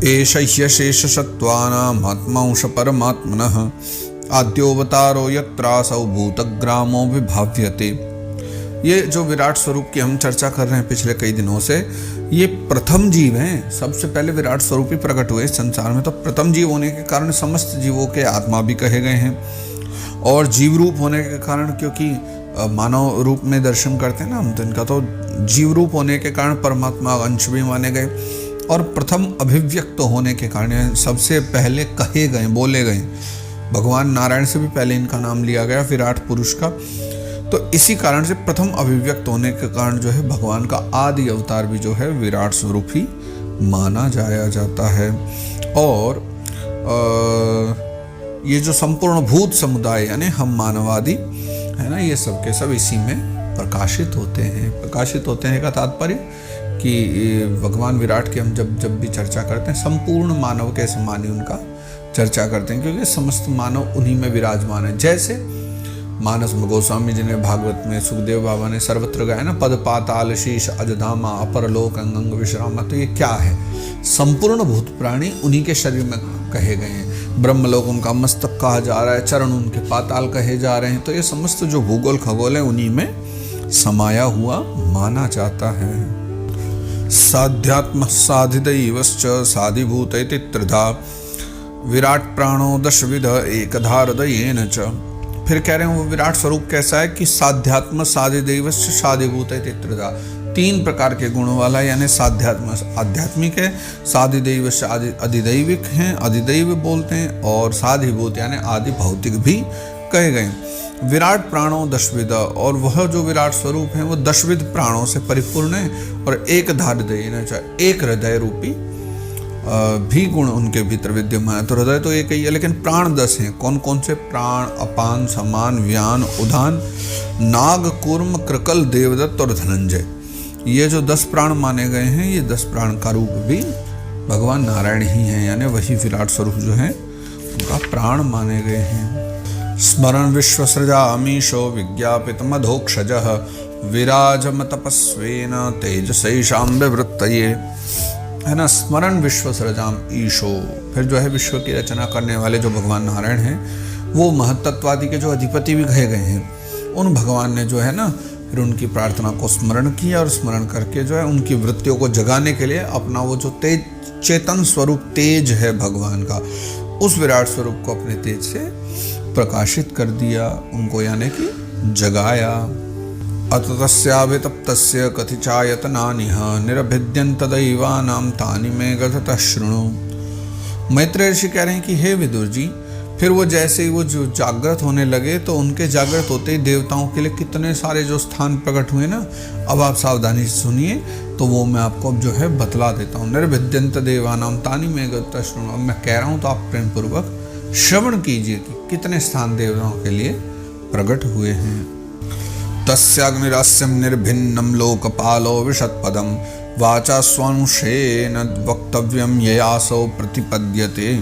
एष ह्यशेषसत्त्वानाम् आत्मांश परमात्मनः आद्योऽवतारो यत्रासौ भूतग्रामो विभाव्यते। ये जो विराट स्वरूप की हम चर्चा कर रहे हैं पिछले कई दिनों से, ये प्रथम जीव हैं। सबसे पहले विराट स्वरूप ही प्रकट हुए संसार में, तो प्रथम जीव होने के कारण समस्त जीवों के आत्मा भी कहे गए हैं। और जीव रूप होने के कारण, क्योंकि मानव रूप में दर्शन करते हैं ना हम, तो इनका तो जीव रूप होने के कारण परमात्मा अंश भी माने गए। और प्रथम अभिव्यक्त होने के कारण सबसे पहले कहे गए, बोले गए। भगवान नारायण से भी पहले इनका नाम लिया गया विराट पुरुष का। तो इसी कारण से प्रथम अभिव्यक्त होने के कारण जो है भगवान का आदि अवतार भी जो है विराट स्वरूप ही माना जाया जाता है। और ये जो संपूर्ण भूत समुदाय यानी हम मानवादि है ना, ये सब के सब इसी में प्रकाशित होते हैं। प्रकाशित होते हैं का तात्पर्य कि भगवान विराट की हम जब भी चर्चा करते हैं, संपूर्ण मानव के समान ही उनका चर्चा करते हैं, क्योंकि समस्त मानव उन्हीं में विराजमान है। जैसे मानस गोस्वामी जी ने भागवत में, सुखदेव बाबा ने सर्वत्र गाया ना, पद पाताल शीश अजधामा अपरलोक अंग विश्रामा। तो ये क्या है? संपूर्ण भूत प्राणी उन्हीं के शरीर में कहे गए हैं। ब्रह्मलोक उनका मस्तक कहा जा रहा है, चरण उनके पाताल कहे जा रहे हैं। तो ये समस्त जो भूगोल खगोल है उन्हीं में समाया हुआ माना जाता है। साध्यात्म साधिदैवश्च साधिभूत इति त्रिधा विराट प्राणो दशविध एकधारदयेन च। फिर कह रहे हैं वो विराट स्वरूप कैसा है कि साध्यात्म साधिदैवश्च साधिभूत इति त्रिधा, तीन प्रकार के गुणों वाला, यानी साध्यात्म आध्यात्मिक है, साधिदैवश्च अधिदैविक हैं, अधिदैव बोलते हैं, और साधिभूत यानी आदि भौतिक भी कहे गए। विराट प्राणों दशविध, और वह जो विराट स्वरूप है वो दशविध प्राणों से परिपूर्ण है। और एक धारदयेन च, एक हृदय रूपी भी गुण उनके भीतर विद्यमान है। तो हृदय तो एक ही है, लेकिन प्राण 10 हैं। कौन कौन से? प्राण, अपान, समान, व्यान, उदान, नाग, कूर्म, कृकल, देवदत्त और धनंजय। ये जो 10 प्राण माने गए हैं, ये 10 प्राण का रूप भी भगवान नारायण ही हैं, यानी वही विराट स्वरूप जो है उनका प्राण माने गए हैं। स्मरण विश्वसृजामीशो विज्ञापित मधोक्षजः विराजम तपस्वेन तेजसैषां विवृत्तये, है ना। स्मरण विश्व सृजाम ईशो, फिर जो है विश्व की रचना करने वाले जो भगवान नारायण हैं, वो महत्त्वादि के जो अधिपति भी कहे गए हैं। उन भगवान ने जो है ना फिर उनकी प्रार्थना को स्मरण किया, और स्मरण करके जो है उनकी वृत्तियों को जगाने के लिए अपना वो जो तेज चेतन स्वरूप तेज है भगवान का, उस विराट स्वरूप को अपने तेज से प्रकाशित कर दिया, उनको यानी कि जगाया। अततस्याभितप्तस्य कथिचायतनानिह निरभिद्यन्तदैवानां तानि मे गततः शृणु। मैत्रेय ऋषि कह रहे हैं कि हे विदुर जी, फिर वो जैसे ही वो जो जागृत होने लगे, तो उनके जागृत होते ही देवताओं के लिए कितने सारे जो स्थान प्रकट हुए ना, अब आप सावधानी से सुनिए, तो वो मैं आपको अब जो है बतला देता हूँ। निर्भिद्यन्त देवानां तानि मे गततः शृणु। अब मैं कह रहा हूँ तो आप प्रेम पूर्वक श्रवण कीजिए कि कितने स्थान देवताओं के लिए प्रकट हुए हैं। तस्याग्निरास्यं निर्भिन्नं लोकपालो विशत्पदं वाचा स्वांशेन वक्तव्यं ययासो प्रतिपद्यते।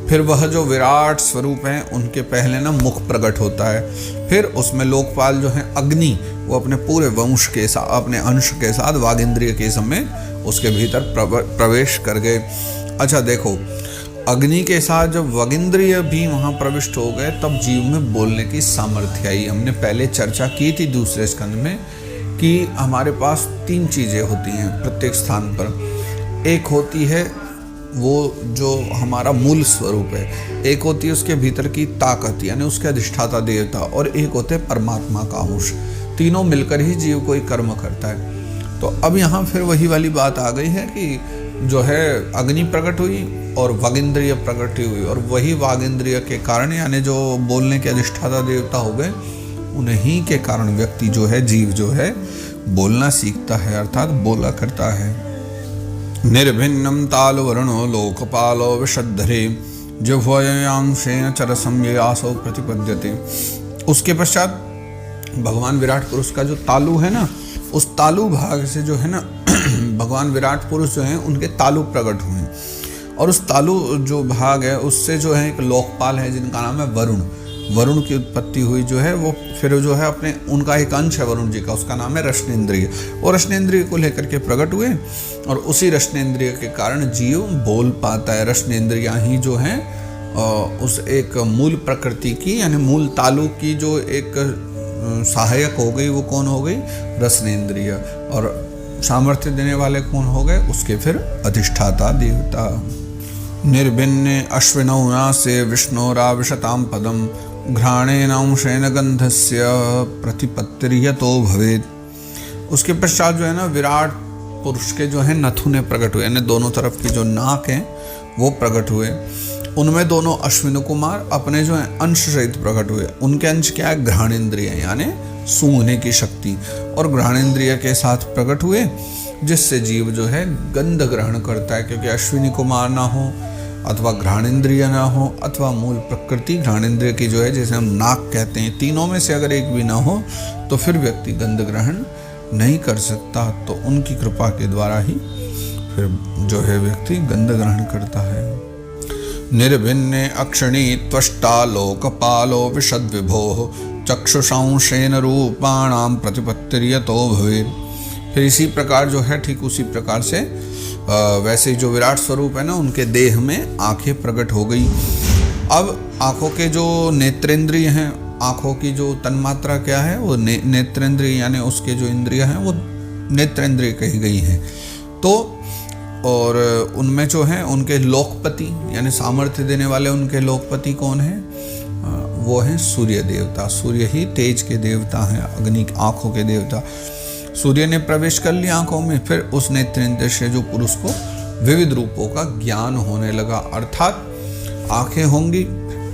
फिर वह जो विराट स्वरूप हैं उनके पहले ना मुख प्रकट होता है, फिर उसमें लोकपाल जो है अग्नि, वो अपने पूरे वंश के साथ, अपने अंश के साथ, वागिंद्रिय के समय उसके भीतर प्रवेश कर गए। अच्छा देखो, अग्नि के साथ जब वागिंद्रिय भी वहाँ प्रविष्ट हो गए, तब जीव में बोलने की सामर्थ्य आई। हमने पहले चर्चा की थी दूसरे स्कंद में कि हमारे पास 3 चीज़ें होती हैं प्रत्येक स्थान पर। एक होती है वो जो हमारा मूल स्वरूप है, एक होती है उसके भीतर की ताकत यानी उसके अधिष्ठाता देवता, और एक होते हैं परमात्मा का अंश। तीनों मिलकर ही जीव कोई कर्म करता है। तो अब यहाँ फिर वही वाली बात आ गई है कि जो है अग्नि प्रकट हुई और वागिंद्रिय प्रकट हुई, और वही वागिंद्रिय के कारण यानी जो बोलने के अधिष्ठाता देवता हो गए, उन्हीं के कारण व्यक्ति जो है, जीव जो है, बोलना सीखता है, अर्थात बोला करता है। निर्भिन्नम तालवर्णो लोकपालो विशद्धरे जिह्वयांशेन चरसं ययासो प्रतिपद्यते। उसके पश्चात भगवान विराट पुरुष का जो तालु है ना, उस तालु भाग से जो है ना भगवान विराट पुरुष जो हैं उनके तालु प्रकट हुए हैं, और उस तालु जो भाग है उससे जो है एक लोकपाल है जिनका नाम है वरुण। वरुण की उत्पत्ति हुई जो है वो फिर जो है अपने उनका एक अंश है वरुण जी का, उसका नाम है रश्नेंद्रिय। और रश्नेंद्रिय को लेकर के प्रकट हुए और उसी रश्नेंद्रिय के कारण जीव बोल पाता है। रश्नेंद्रियाँ ही जो हैं उस एक मूल प्रकृति की यानी मूल तालु की जो एक सहायक हो गई, वो कौन हो गई? रसनेन्द्रिय। और सामर्थ्य देने वाले कौन हो गए? उसके फिर अधिष्ठाता देवता। निर्भिन्ने अश्विनौ नासे विष्णोराविशतां पदम घ्राणेनांशेन गंधस्य प्रतिपत्तिर्यतो भवेत्। उसके पश्चात जो है ना विराट पुरुष के जो है नथुने प्रकट हुए, यानी दोनों तरफ की जो नाक है वो प्रकट हुए। उनमें दोनों अश्विन कुमार अपने जो है अंश सहित प्रकट हुए। उनके अंश क्या है? घ्राणेन्द्रिय यानी सूंघने की शक्ति, और घ्राणेन्द्रिय के साथ प्रकट हुए, जिससे जीव जो है गंध ग्रहण करता है। क्योंकि अश्विनी कुमार ना हो अथवा घ्राणेन्द्रिय ना हो अथवा मूल प्रकृति घ्राणेन्द्रिय की जो है जैसे हम नाक कहते हैं, तीनों में से अगर एक भी ना हो तो फिर व्यक्ति गंध ग्रहण नहीं कर सकता। तो उनकी कृपा के द्वारा ही फिर जो है व्यक्ति गंध ग्रहण करता है। निर्भिन्ने अक्षिणी त्वष्टा लोकपालो विशद विभो चक्षुषांशेन रूपाणाम प्रतिपत्तिर्यतो भवेत्। फिर इसी प्रकार जो है ठीक उसी प्रकार से वैसे ही जो विराट स्वरूप है ना उनके देह में आंखें प्रकट हो गई। अब आंखों के जो नेत्रेंद्रिय हैं, आंखों की जो तन्मात्रा क्या है वो नेत्रेंद्रिय यानी उसके जो इंद्रिय हैं वो नेत्रेंद्रिय कही गई हैं। तो और उनमें जो है उनके लोकपति यानी सामर्थ्य देने वाले उनके लोकपति कौन है? वो हैं सूर्य देवता। सूर्य ही तेज के देवता हैं, अग्नि आंखों के देवता। सूर्य ने प्रवेश कर लिया आंखों में, फिर उस नेत्रेंद्र से जो पुरुष को विविध रूपों का ज्ञान होने लगा। अर्थात आंखें होंगी,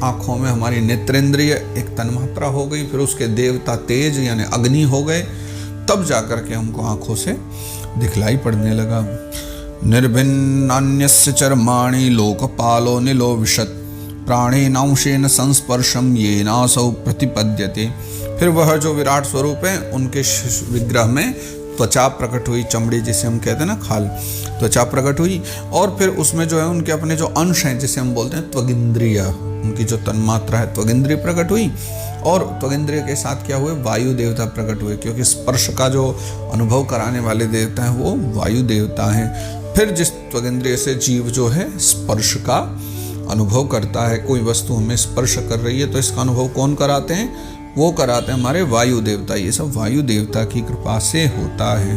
आंखों में हमारी नेत्रेंद्रिय एक तन्मात्रा हो गई, फिर उसके देवता तेज यानी अग्नि हो गए, तब जाकर के हमको आंखों से दिखलाई पड़ने लगा। निर्भिन्नान्यस्य चर्माणि लोकपालो नीलो विशत् प्राणेनांशेन संस्पर्शम येनासौ प्रतिपद्यते। फिर वह जो विराट स्वरूप है उनके विग्रह में त्वचा प्रकट हुई, चमड़ी जिसे हम कहते हैं ना खाल, त्वचा प्रकट हुई। और फिर उसमें जो है उनके अपने जो अंश हैं जिसे हम बोलते हैं त्वगिंद्रिय, उनकी जो तन्मात्रा है त्वगिंद्रिय प्रकट हुई। और त्वगिंद्रिय के साथ क्या हुए? वायु देवता प्रकट हुए, क्योंकि स्पर्श का जो अनुभव कराने वाले देवता हैं वो वायु देवता हैं। फिर जिस त्वगिंद्रिय से जीव जो है स्पर्श का अनुभव करता है, कोई वस्तु हमें स्पर्श कर रही है तो इसका अनुभव कौन कराते हैं? वो कराते हैं हमारे वायु देवता। ये सब वायु देवता की कृपा से होता है।